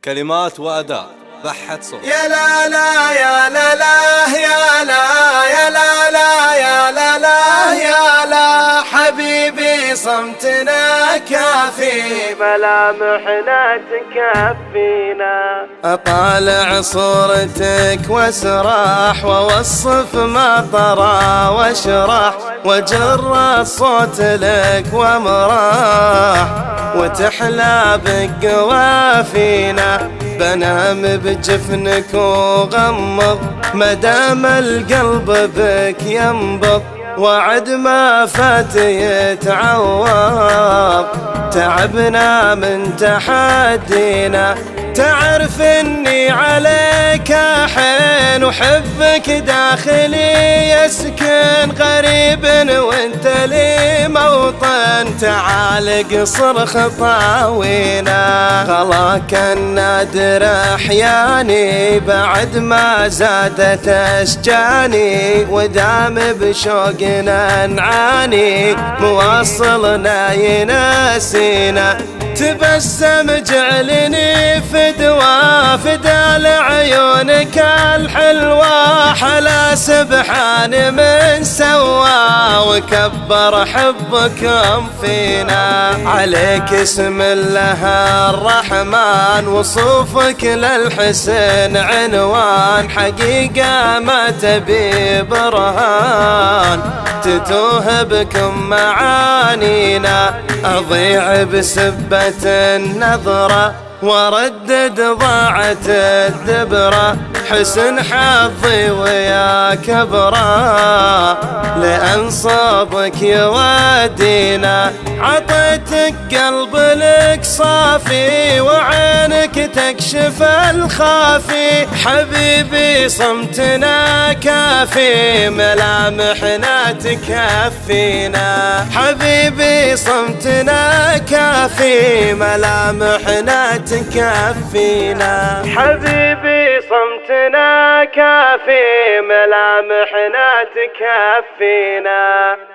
كلمات وأداء بحت صوت. يا لا لا يا لا لا يا لا يا لا لا يا لا لا يا لا حبيبي صمتنا كافي ملامحنا تكفينا. أطالع صورتك واسرح ووصف ما طرى واشرح وجر الصوت لك وامرح وتحلى بقوافينا بنام بجفنك وغمض مدام القلب بك ينبض وعد ما فات يتعوض تعبنا من تحدينا تعرف اني عليك حين وحبك داخلي يسكن غريب وانت لي موطن تعال قصر خطاوينا غلاك النادر احياني بعد ما زادت اشجاني ودام بشوقنا نعاني مواصلنا يناسينا تبسم جعلني فدوى فدا لعيونك الحلوة حلا سبحان من سوى وكبر حبكم فينا عليك اسم الله الرحمن وصوفك للحسن عنوان حقيقة ما تبي برهان تتوه بكم معانينا أضيع بسبة النظرة وردد ضاعت الدبرة حسن حظي ويا كبرى لأن صوبك يودينا عطيتك قلب لك صافي وعينك تكشف الخافي حبيبي صمتنا كافي ملامحنا تكفينا حبيبي صمتنا كافي ملامحنا تكفينا حبيبي صمتنا كافي ملامحنا تكفينا.